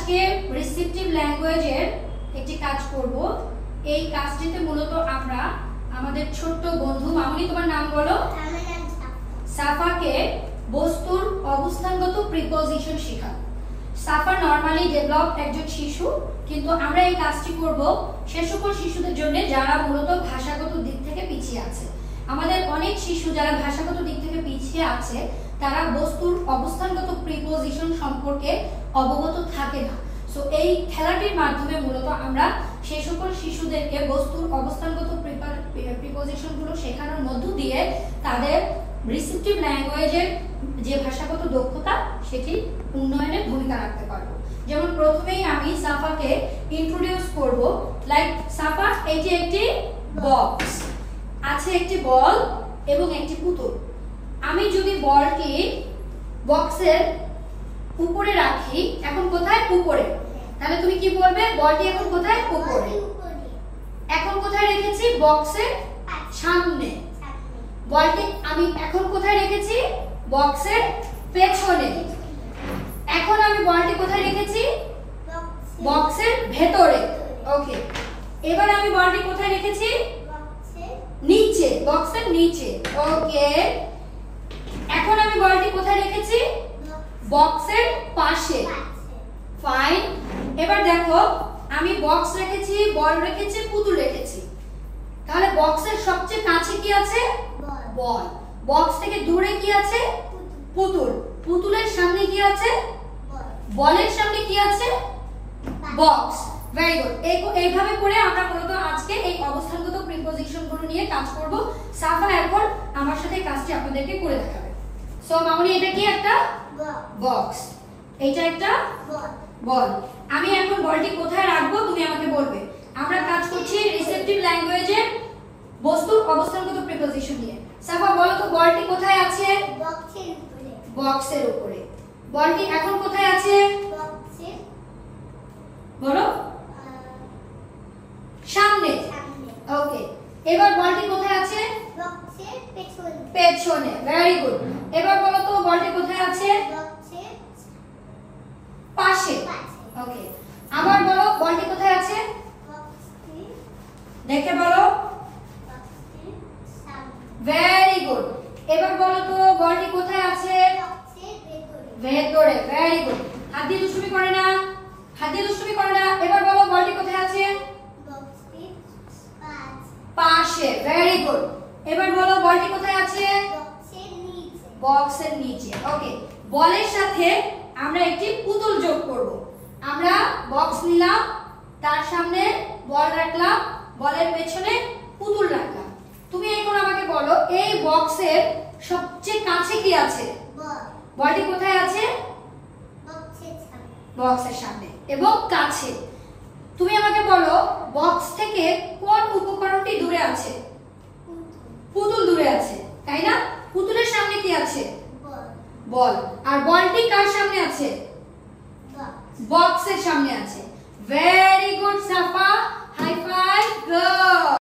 আজকে রিসিপটিভ ল্যাঙ্গুয়েজের একটি কাজ করব। এই কাজটিতে মূলত আমরা আমাদের ছোট্ট বন্ধু, মামুনি তোমার নাম বলো? সাফাকে বস্তুর অবস্থানগত প্রিপজিশন শেখাবো। সাফা নরমালি ডেভেলপড একজন শিশু, কিন্তু আমরা এই কাজটি করব সে সকল শিশুদের জন্য যারা মূলত ভাষাগত দিক থেকে পিছিয়ে আছে। আমাদের অনেক শিশু যারা ভাষাগত দিক থেকে পিছিয়ে আছে তারা বস্তুর অবস্থানগত প্রিপজিশন সম্পর্কে অবগত থাকে না। সো এই খেলাটির মাধ্যমে মূলত আমরা সেই সকল শিশুদেরকে বস্তুর অবস্থানগত প্রিপজিশনগুলো শেখানোর মধ্য দিয়ে তাদের রিসিপটিভ ল্যাঙ্গুয়েজের যে ভাষাগত দক্ষতা সেটি উন্নয়নে ভূমিকা রাখতে পারবো। যেমন প্রথমেই আমি সাফাকে ইন্ট্রোডিউস করব। লাইক সাফা, এটি একটি বক্স, আছে একটি বল এবং একটি পুতুল। আমি যদি বলটি বক্সের উপরে রাখি, এখন কোথায়? উপরে। তাহলে তুমি কি বলবে? বলটি এখন কোথায়? উপরে। এখন কোথায় রেখেছি? বক্সের সামনে। বলটি আমি এখন কোথায় রেখেছি? বক্সের পেছনে। এখন আমি বলটি কোথায় রেখেছি? বক্সের ভেতরে। ওকে, এবার আমি বলটি কোথায় রেখেছি? নিচে, বক্সের নিচে। ওকে, এখন আমি বলটি কোথায় রেখেছি? বক্সের পাশে। ফাইন। এবার দেখো, আমি বক্স রেখেছি, বল রেখেছি, পুতুল রেখেছি। তাহলে বক্সের সবচেয়ে কাছে কি আছে? বল। বক্স থেকে দূরে কি আছে? পুতুল। পুতুলের সামনে কি আছে? বলের সামনে কি আছে? বক্স। Very good. এইভাবে করে আমরা মূলত আজকে এই অবস্থানগত প্রিপজিশনগুলো নিয়ে কাজ করব। সাফা এখন আমার সাথে কাজটি আপনাদেরকে করে দেখাবে। সো মামুনি, এটা কি? একটা বক্স। এটা একটা বল। আমি এখন বলটি কোথায় রাখবো তুমি আমাকে বলবে। আমরা কাজ করছি রিসেপটিভ ল্যাঙ্গুয়েজের বস্তুর অবস্থানগত প্রিপজিশন নিয়ে। সাফা বলো তো, বলটি কোথায় আছে? বক্সের উপরে। বক্সের উপরে। বলটি এখন কোথায় আছে? বক্সের, বলো, সামনে। ওকে, এবার বলটি কোথায় আছে? বক্সের পেছনে। পেছনে। Very good. এবার বলো তো, বলটি কোথায় আছে? বক্সের পাশে। পাশে। ওকে, আবার বলো, বলটি কোথায় আছে? বক্সের, দেখে বলো। বক্সের সামনে। Very good. এবার বলো তো, বলটি কোথায় আছে? বক্সের ভেতরে। ভেতরে। Very good. হাত দিয়ে দুষ্টুমি করে না, হাত দিয়ে দুষ্টুমি করে না। এবার বলো, বলটি কোথায় আছে? বক্সের পাশে। পাশে। Very good. এবার বলো, বলটি কোথায় আছে? বক্সের নিচে। বক্সের নিচে। ওকে, বলের সাথে আমরা একটি পুতুল যোগ করব। আমরা বক্স নিলাম, তার সামনে বল রাখলাম, বলের পেছনে পুতুল রাখলাম। তুমি এখন আমাকে বলো, এই বক্সের সবচেয়ে কাছে কি আছে? বল। বলটি কোথায় আছে? বক্সের সামনে। বক্সের সামনে এবং কাছে। তুমি আমাকে বলো, বক্স থেকে কোন উপকরণটি দূরে আছে? পুতুল দূরে আছে, তাই না? পুতুলের সামনে কি আছে? বল। বল। আর বলটি কার সামনে আছে? বক্স। বক্সের সামনে আছে। ভেরি গুড সাফা, হাই ফাইভ। গুড।